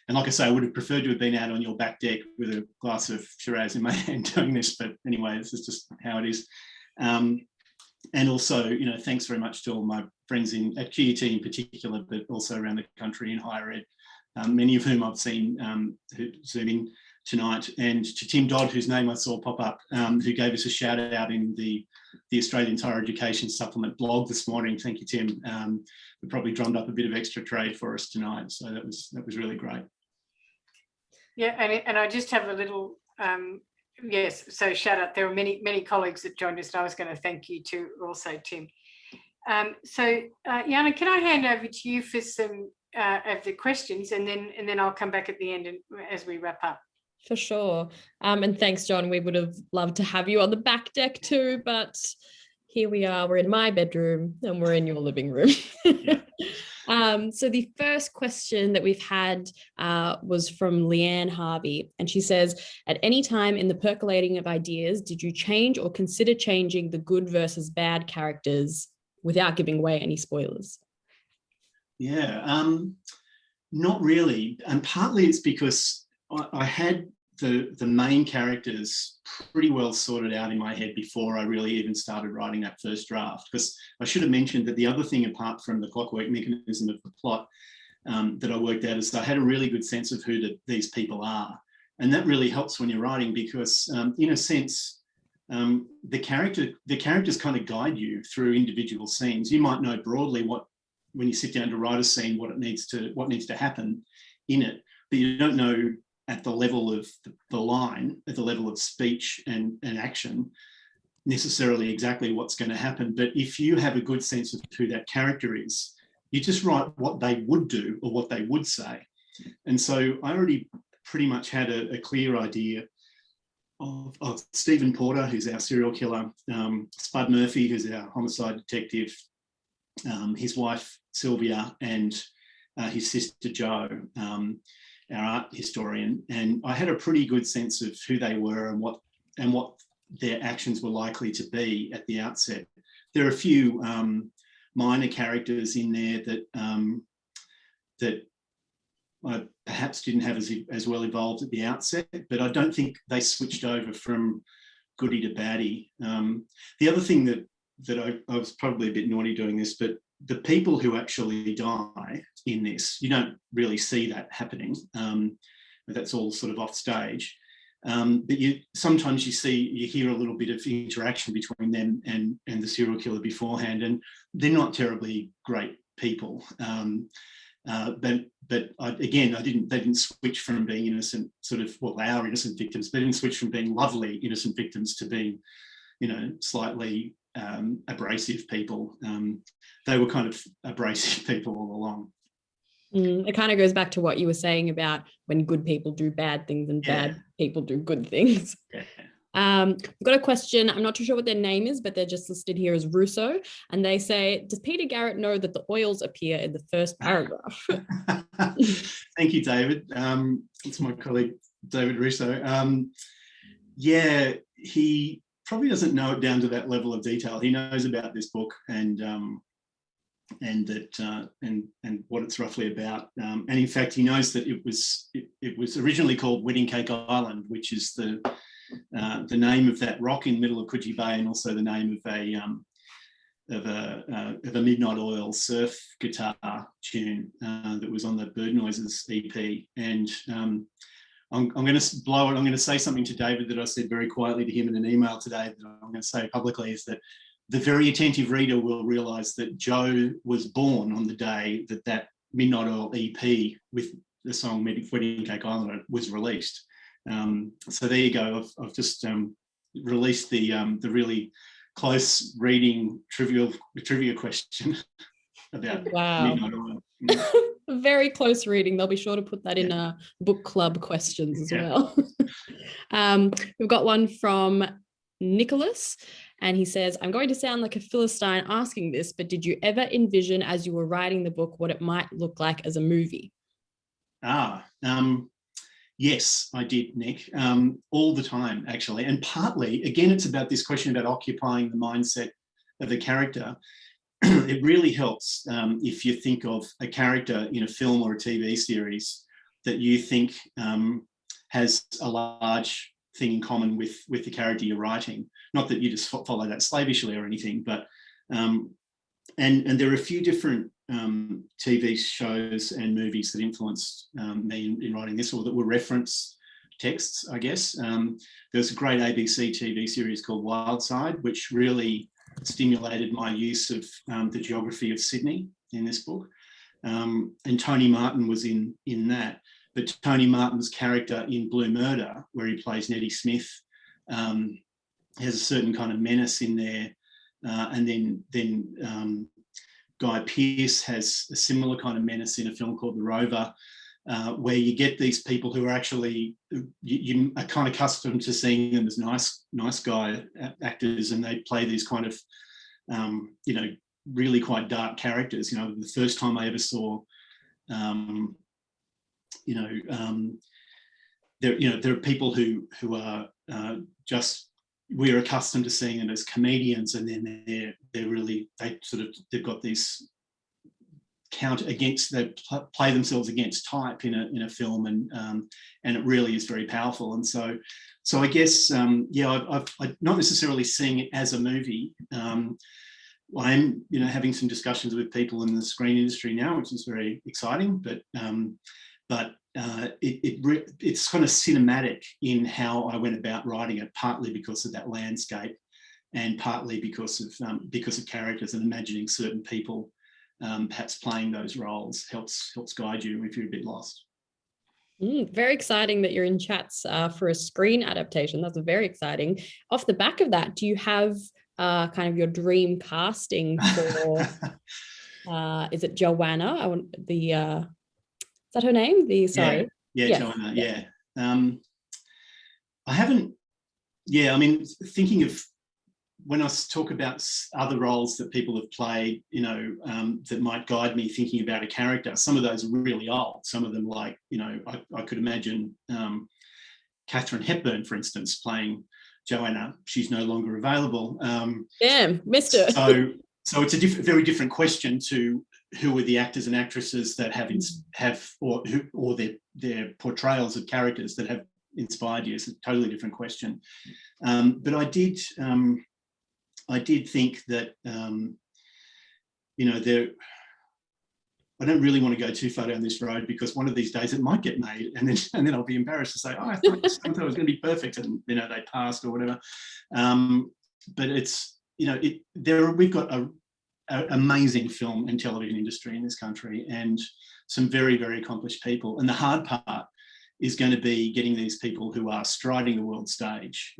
like I say, I would have preferred to have been out on your back deck with a glass of Shiraz in my hand doing this, but anyway, this is just how it is. And also, thanks very much to all my friends at QUT in particular, but also around the country in higher ed, many of whom I've seen Zooming tonight, and to Tim Dodd, whose name I saw pop up, who gave us a shout out in the Australian Higher Education Supplement blog this morning. Thank you, Tim. We probably drummed up a bit of extra trade for us tonight, so that was really great. Yeah, and I just have a little yes. So shout out. There were many colleagues that joined us, and I was going to thank you too, also, Tim. So Joanna, can I hand over to you for some of the questions, and then I'll come back at the end and as we wrap up. For sure. And thanks, John. We would have loved to have you on the back deck too, but here we are. We're in my bedroom and we're in your living room. So the first question that we've had was from Leanne Harvey, and she says, at any time in the percolating of ideas, did you change or consider changing the good versus bad characters without giving away any spoilers? Yeah, not really. And partly it's because I had the main characters pretty well sorted out in my head before I really even started writing that first draft. Because I should have mentioned that the other thing, apart from the clockwork mechanism of the plot that I worked out, is that I had a really good sense of who these people are. And that really helps when you're writing because, in a sense, the characters kind of guide you through individual scenes. You might know broadly when you sit down to write a scene, what needs to happen in it, but you don't know at the level of the line, at the level of speech and action, necessarily exactly what's going to happen. But if you have a good sense of who that character is, you just write what they would do or what they would say. And so I already pretty much had a clear idea of Stephen Porter, who's our serial killer, Spud Murphy, who's our homicide detective, his wife Sylvia, and his sister Jo, our art historian. And I had a pretty good sense of who they were and what their actions were likely to be at the outset. There are a few minor characters in there that I perhaps didn't have as well evolved at the outset, but I don't think they switched over from goody to baddie. The other thing that I was probably a bit naughty doing this, but the people who actually die in this, you don't really see that happening. That's all sort of off stage. But sometimes you hear a little bit of interaction between them and the serial killer beforehand, and they're not terribly great people. They didn't switch from being innocent, they are innocent victims. They didn't switch from being lovely innocent victims to being, slightly abrasive people. They were kind of abrasive people all along. It kind of goes back to what you were saying about when good people do bad things and bad people do good things. Yeah. We've got a question. I'm not too sure what their name is, but they're just listed here as Russo. And they say, does Peter Garrett know that the oils appear in the first paragraph? Thank you, David. It's my colleague, David Russo. He probably doesn't know it down to that level of detail. He knows about this book and what it's roughly about. And in fact, he knows that it was originally called Wedding Cake Island, which is the name of that rock in the middle of Coogee Bay, and also the name of a Midnight Oil surf guitar tune that was on the Bird Noises EP. And I'm going to blow it. I'm going to say something to David that I said very quietly to him in an email today that I'm going to say publicly, is that the very attentive reader will realise that Jo was born on the day that Midnight Oil EP with the song Wedding Cake Island was released. So there you go. I've just released the really close reading trivia question about Midnight Oil. Very close reading. They'll be sure to put that in book club questions as well. We've got one from Nicholas, and he says, I'm going to sound like a Philistine asking this, but did you ever envision as you were writing the book what it might look like as a movie? Yes, I did, Nick, all the time, actually. And partly, again, it's about this question about occupying the mindset of a character. It really helps if you think of a character in a film or a TV series that you think has a large thing in common with the character you're writing. Not that you just follow that slavishly or anything, but and there are a few different TV shows and movies that influenced me in writing this, or that were reference texts, I guess. There's a great ABC TV series called Wildside, which really stimulated my use of the geography of Sydney in this book. And Tony Martin was in that. But Tony Martin's character in Blue Murder, where he plays Nettie Smith, has a certain kind of menace in there. And then Guy Pearce has a similar kind of menace in a film called The Rover, where you get these people who are actually, you are kind of accustomed to seeing them as nice guy actors, and they play these kind of, really quite dark characters. The first time I ever saw, there are people who are just, we're accustomed to seeing them as comedians, and then they've got these they play themselves against type in a film, and it really is very powerful. And so I guess I'm not necessarily seeing it as a movie. I'm having some discussions with people in the screen industry now, which is very exciting, but it's kind of cinematic in how I went about writing it, partly because of that landscape, and partly because of characters, and imagining certain people perhaps playing those roles helps guide you if you're a bit lost. Very exciting that you're in chats for a screen adaptation. That's very exciting. Off the back of that, do you have kind of your dream casting for is it Joanna? Is that her name? Joanna. I haven't. I mean, thinking of when I talk about other roles that people have played, that might guide me thinking about a character, some of those are really old. Some of them, like, I could imagine Katharine Hepburn, for instance, playing Joanna. She's no longer available. Damn, missed her. So it's a very different question to who are the actors and actresses that have their portrayals of characters that have inspired you. It's a totally different question. But I did think that I don't really want to go too far down this road, because one of these days it might get made, and then I'll be embarrassed to say, oh, I thought it was going to be perfect, and they passed or whatever. But it's we've got an amazing film and television industry in this country, and some very, very accomplished people. And the hard part is going to be getting these people who are striding the world stage,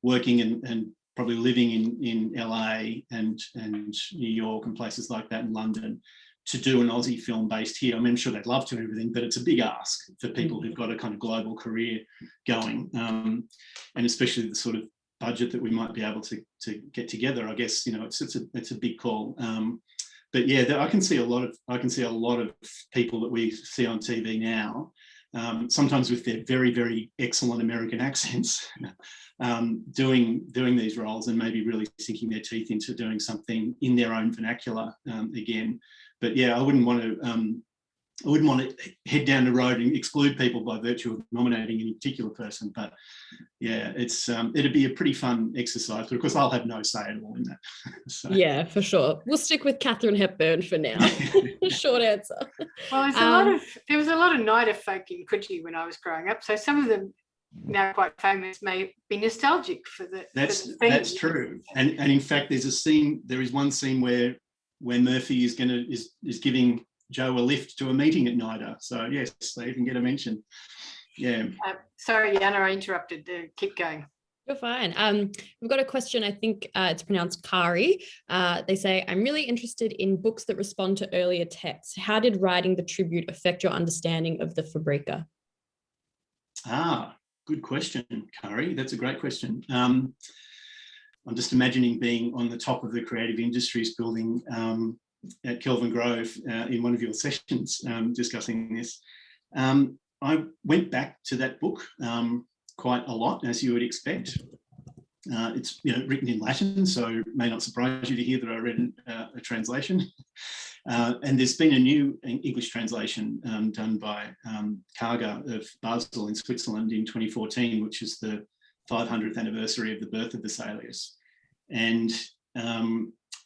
working and probably living in LA and New York and places like that, in London, to do an Aussie film based here. I mean, I'm sure they'd love to and everything, but it's a big ask for people who've got a kind of global career going, and especially the sort of budget that we might be able to get together. I guess it's a big call. But yeah, I can see a lot of people that we see on TV now, sometimes with their very, very excellent American accents, doing these roles and maybe really sinking their teeth into doing something in their own vernacular again. But yeah, I wouldn't want to head down the road and exclude people by virtue of nominating any particular person. But yeah, it'd be a pretty fun exercise. But of course, I'll have no say at all in that. So. Yeah, for sure. We'll stick with Katharine Hepburn for now. Short answer. Well, there was a lot of Nida folk in Coogee when I was growing up. So some of them, now quite famous, may be nostalgic for the. That's true. And in fact, there is one scene where Murphy is giving Joe a lift to a meeting at NIDA. So yes, they even get a mention. Yeah. Sorry, Anna, I interrupted. Keep going. You're fine. We've got a question. I think it's pronounced Kari. They say, I'm really interested in books that respond to earlier texts. How did writing the tribute affect your understanding of the Fabrica? Good question, Kari. That's a great question. I'm just imagining being on the top of the creative industries building at Kelvin Grove in one of your sessions discussing this. I went back to that book quite a lot, as you would expect. It's written in Latin, so it may not surprise you to hear that I read a translation. And there's been a new English translation done by Karga of Basel in Switzerland in 2014, which is the 500th anniversary of the birth of Vesalius. And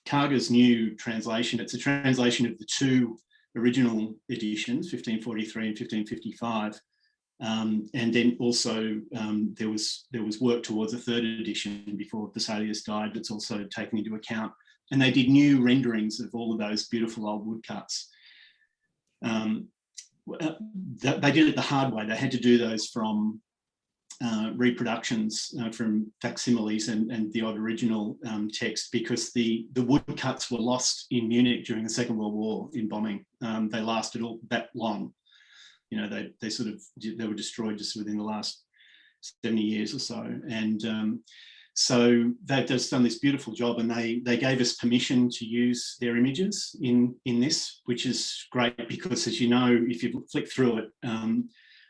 Karga's new translation, it's a translation of the two original editions, 1543 and 1555. And then also there was work towards a third edition before Vesalius died that's also taken into account. And they did new renderings of all of those beautiful old woodcuts. They did it the hard way. They had to do those from reproductions from facsimiles and the odd original text, because the woodcuts were lost in Munich during the Second World War in bombing. They lasted all that long. They were destroyed just within the last 70 years or so. And so they've just done this beautiful job, and they gave us permission to use their images in this, which is great, because, as you know, if you flick through it,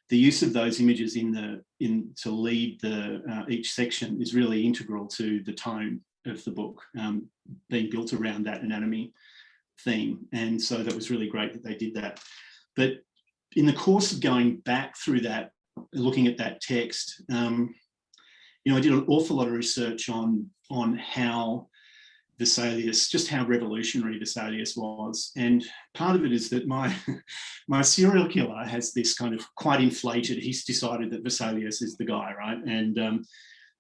the use of those images to lead each section is really integral to the tone of the book, being built around that anatomy theme. And so that was really great that they did that. But in the course of going back through that, looking at that text, I did an awful lot of research on how Vesalius, just how revolutionary Vesalius was. And part of it is that my serial killer has this kind of quite inflated, he's decided that Vesalius is the guy, right? And,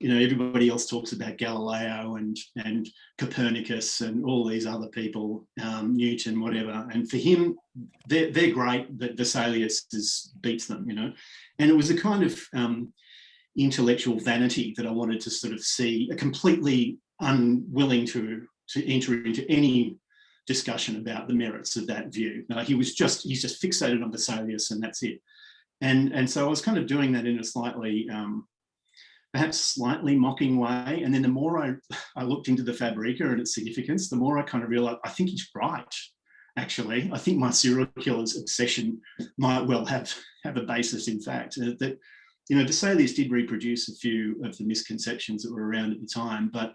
everybody else talks about Galileo and Copernicus and all these other people, Newton, whatever. And for him, they're great, but Vesalius beats them, And it was a kind of intellectual vanity that I wanted to sort of see, a completely unwilling to enter into any discussion about the merits of that view. He's just fixated on Vesalius, and that's it. And so I was kind of doing that in a slightly perhaps slightly mocking way. And then the more I looked into the Fabrica and its significance, the more I kind of realized, I think he's right, actually. I think my serial killer's obsession might well have a basis in fact. That, you know, Vesalius did reproduce a few of the misconceptions that were around at the time, but,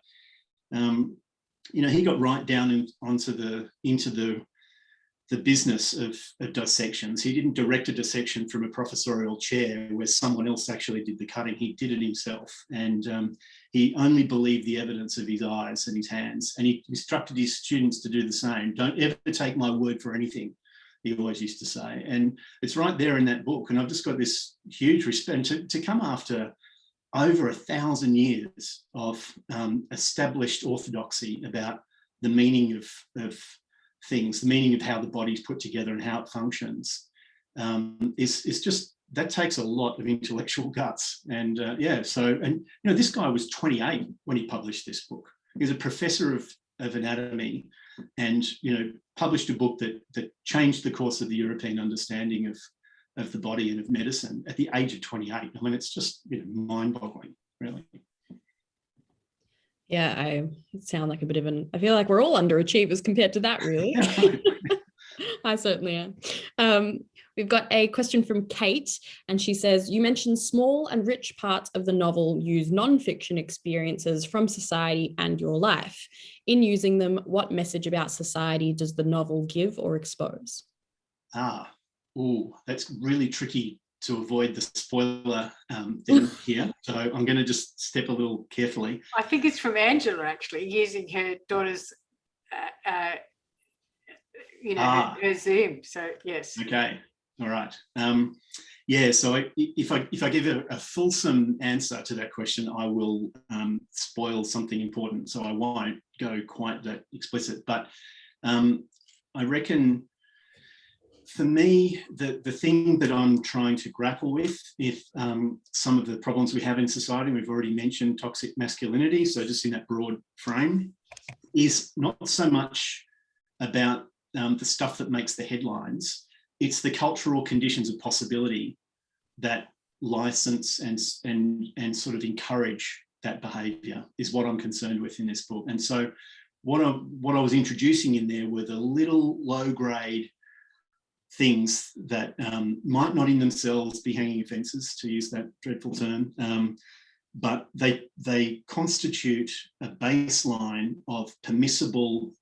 you know, he got right down into the business of dissections. He didn't direct a dissection from a professorial chair where someone else actually did the cutting. He did it himself, and he only believed the evidence of his eyes and his hands, and he instructed his students to do the same. Don't ever take my word for anything, he always used to say. And it's right there in that book, and I've just got this huge respect to come after over 1,000 years of established orthodoxy about the meaning of things, the meaning of how the body's put together and how it functions, is just, that takes a lot of intellectual guts. And yeah, so, and you know, this guy was 28 when he published this book. He was a professor of anatomy, and you know, published a book that changed the course of the European understanding of the body and of medicine at the age of 28. I mean, it's just, you know, mind-boggling, really. Yeah, I sound like a bit of I feel like we're all underachievers compared to that, really. I certainly am. We've got a question from Kate, and she says, you mentioned small and rich parts of the novel use non-fiction experiences from society and your life. In using them, what message about society does the novel give or expose? That's really tricky to avoid the spoiler thing here. So I'm going to just step a little carefully. I think it's from Angela, actually, using her daughter's, her Zoom. So yes. Okay. All right. Yeah. So if I give a fulsome answer to that question, I will spoil something important. So I won't go quite that explicit. But I reckon, for me, the thing that I'm trying to grapple with, if some of the problems we have in society, we've already mentioned toxic masculinity, so just in that broad frame, is not so much about the stuff that makes the headlines. It's the cultural conditions of possibility that license and sort of encourage that behaviour is what I'm concerned with in this book. And so what I was introducing in there were the little low-grade things that might not in themselves be hanging offences, to use that dreadful term, but they constitute a baseline of permissible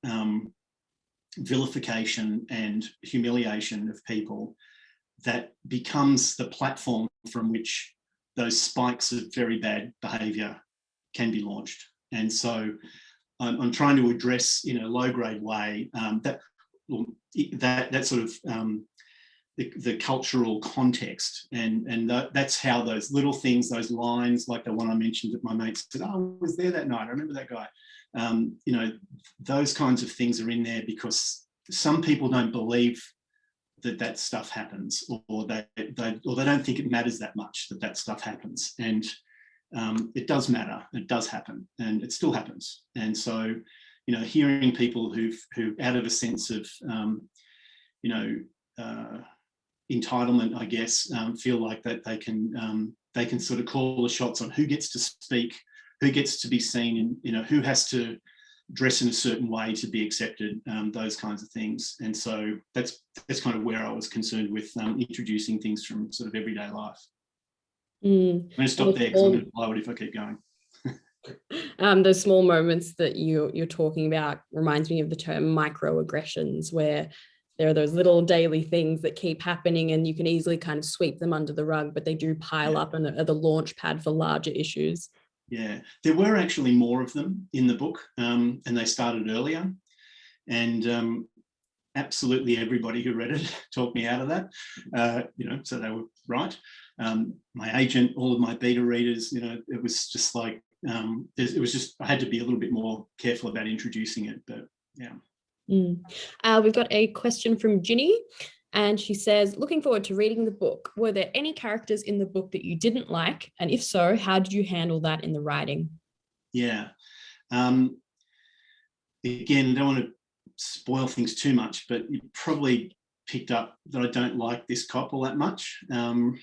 vilification and humiliation of people that becomes the platform from which those spikes of very bad behaviour can be launched. And so I'm trying to address in a low-grade way that sort of the cultural context, and that's how those little things, those lines, like the one I mentioned that my mate said, "Oh, I was there that night. I remember that guy." You know, those kinds of things are in there because some people don't believe that stuff happens, or they don't think it matters that much that stuff happens, and it does matter. It does happen, and it still happens. And so, you know, hearing people who out of a sense of entitlement, I guess, feel like that they can sort of call the shots on who gets to speak, who gets to be seen, and you know, who has to dress in a certain way to be accepted, those kinds of things. And so that's kind of where I was concerned with introducing things from sort of everyday life. I'm going to stop there because I'm going to blow it if I keep going. Those small moments that you're talking about reminds me of the term microaggressions, where there are those little daily things that keep happening and you can easily kind of sweep them under the rug, but they do pile up and are the launch pad for larger issues. Yeah, there were actually more of them in the book, and they started earlier, and absolutely everybody who read it talked me out of that, so they were right. My agent, all of my beta readers, it was just like, I had to be a little bit more careful about introducing it, but yeah. We've got a question from Ginny, and she says, looking forward to reading the book. Were there any characters in the book that you didn't like? And if so, how did you handle that in the writing? Yeah. Again, I don't want to spoil things too much, but you probably picked up that I don't like this cop all that much. There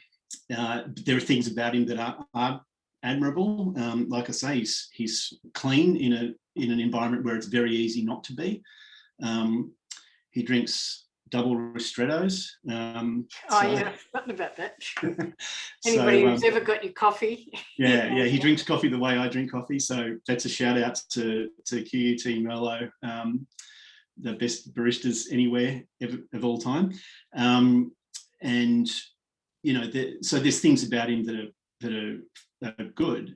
are things about him that are admirable. Like I say, he's clean in an environment where it's very easy not to be. He drinks double ristrettos. Yeah, nothing about that. So, Anybody who's ever got your coffee. Yeah, he drinks coffee the way I drink coffee. So that's a shout out to QUT Merlot, the best baristas anywhere of all time. And you know, so there's things about him that are good.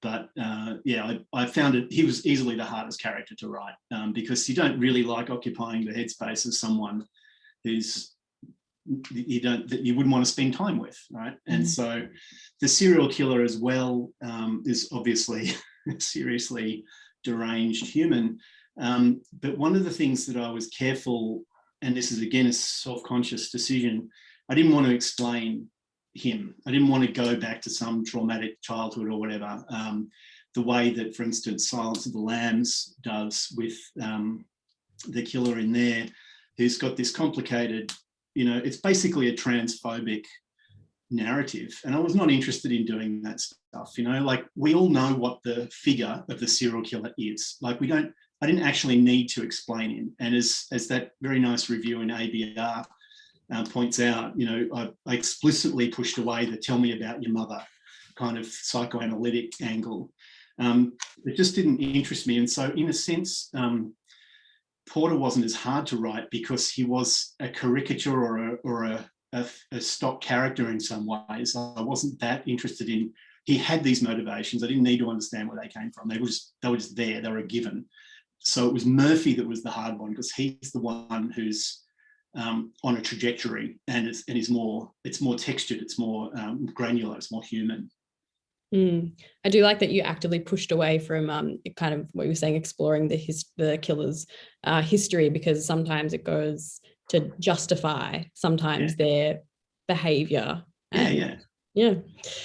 But I found it. He was easily the hardest character to write because you don't really like occupying the headspace of someone who's you wouldn't want to spend time with, right? And so the serial killer as well is obviously a seriously deranged human. But one of the things that I was careful, and this is again a self-conscious decision, I didn't want to explain him. I didn't want to go back to some traumatic childhood or whatever. The way that, for instance, Silence of the Lambs does with the killer in there, who's got this complicated, you know, it's basically a transphobic narrative. And I was not interested in doing that stuff, you know, like we all know what the figure of the serial killer is. Like I didn't actually need to explain him. And as that very nice review in ABR points out, you know, I explicitly pushed away the tell me about your mother kind of psychoanalytic angle. It just didn't interest me. And so in a sense, Porter wasn't as hard to write because he was a caricature or a stock character in some ways. I wasn't that interested in, he had these motivations. I didn't need to understand where they came from. They were just there, they were a given. So it was Murphy that was the hard one because he's the one who's on a trajectory and it's more textured, it's more granular, it's more human. I do like that you actively pushed away from kind of what you were saying, exploring the killer's history, because sometimes it goes to justify sometimes their behavior. It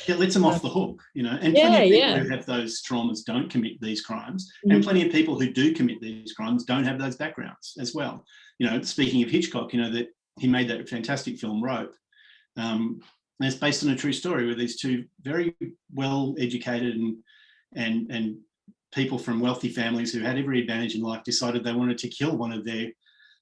lets them off the hook, you know, and plenty of people who have those traumas don't commit these crimes, and plenty of people who do commit these crimes don't have those backgrounds as well. You know, speaking of Hitchcock, you know, that he made that fantastic film Rope. And it's based on a true story where these two very well-educated and people from wealthy families who had every advantage in life decided they wanted to kill one of their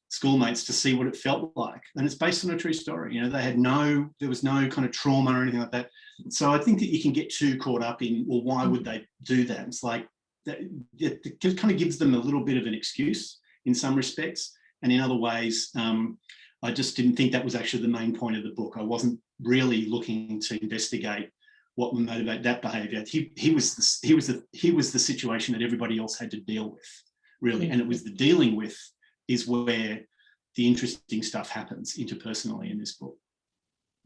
schoolmates to see what it felt like. And it's based on a true story. You know, there was no kind of trauma or anything like that. So I think that you can get too caught up in, well, why would they do that? It's like, it kind of gives them a little bit of an excuse in some respects. And in other ways, I just didn't think that was actually the main point of the book. I wasn't really looking to investigate what would motivate that behaviour. He was the situation that everybody else had to deal with, really, and it was the dealing with is where the interesting stuff happens interpersonally in this book.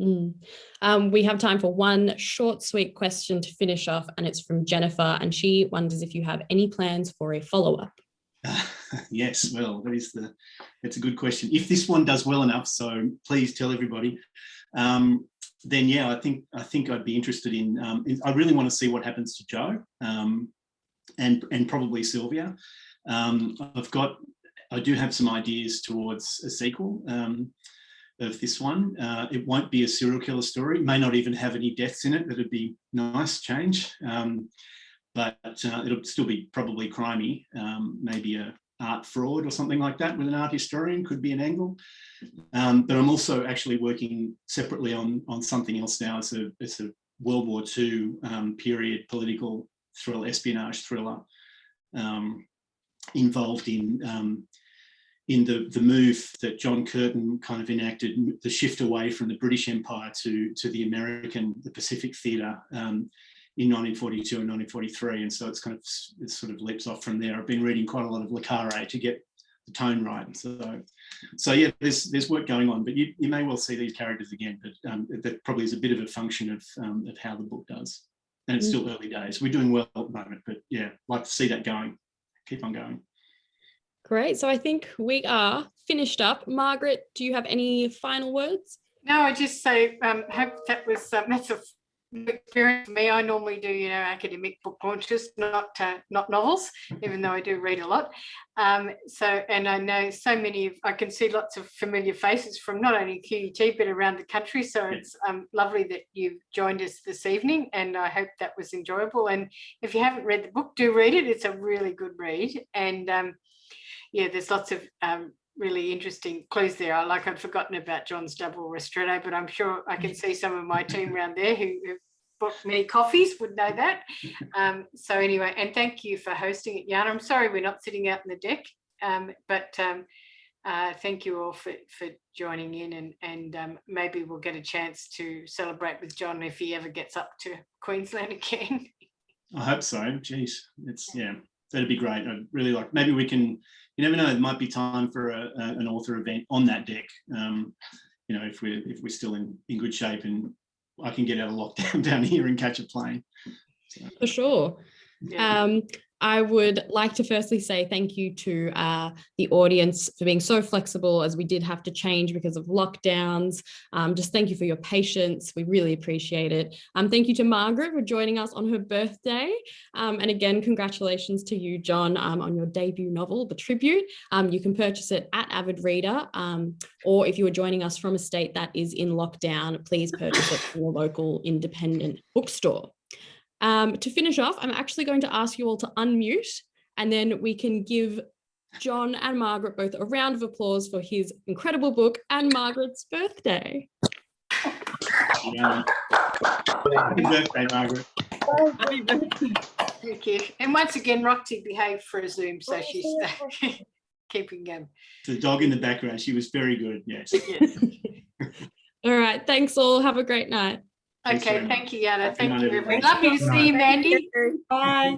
We have time for one short, sweet question to finish off, and it's from Jennifer, and she wonders if you have any plans for a follow-up. Yes, well, that's a good question. If this one does well enough, so please tell everybody, then yeah, I think I'd be interested in. I really want to see what happens to Joe, and probably Sylvia. I do have some ideas towards a sequel of this one. It won't be a serial killer story. It may not even have any deaths in it. That'd be nice change. But it'll still be probably crimey, maybe a art fraud or something like that with an art historian could be an angle. But I'm also actually working separately on something else now. It's a World War II period political thriller, espionage thriller, involved in the move that John Curtin kind of enacted, the shift away from the British Empire to the Pacific Theatre in 1942 and 1943, and so it sort of leaps off from there. I've been reading quite a lot of Le Carre to get the tone right. So yeah, there's work going on, but you may well see these characters again, but that probably is a bit of a function of how the book does. And it's still early days. We're doing well at the moment, but yeah, like to see that going, keep on going. Great. So I think we are finished up. Margaret, do you have any final words? No, I just say hope that was that's experience for me. I normally do, academic book launches, not novels, even though I do read a lot. And I know I can see lots of familiar faces from not only QUT, but around the country. So it's lovely that you've joined us this evening, and I hope that was enjoyable. And if you haven't read the book, do read it. It's a really good read. And there's lots of really interesting clues there. I'd forgotten about John's double ristretto, but I'm sure I can see some of my team around there who've bought many coffees would know that. So anyway, and thank you for hosting it, Joanna. I'm sorry we're not sitting out in the deck, but thank you all for joining in, and maybe we'll get a chance to celebrate with John if he ever gets up to Queensland again. I hope so. Geez, that'd be great. I'd really like, maybe we can, you never know, it might be time for an author event on that deck. If we're still in good shape and I can get out of lockdown down here and catch a plane. So. For sure. Yeah. I would like to firstly say thank you to the audience for being so flexible, as we did have to change because of lockdowns. Just thank you for your patience. We really appreciate it. Thank you to Margaret for joining us on her birthday. And again, congratulations to you, John, on your debut novel, The Tribute. You can purchase it at Avid Reader, or if you are joining us from a state that is in lockdown, please purchase it from your local independent bookstore. To finish off, I'm actually going to ask you all to unmute, and then we can give John and Margaret both a round of applause for his incredible book and Margaret's birthday. Yeah. Happy birthday, Margaret. Happy birthday. Thank you. And once again, Roxy behaved for a Zoom, so she's keeping the dog in the background. She was very good. Yes. All right. Thanks all. Have a great night. Okay, thank you, Joanna. Thank you, everybody. Lovely to see you, Mandy. Bye.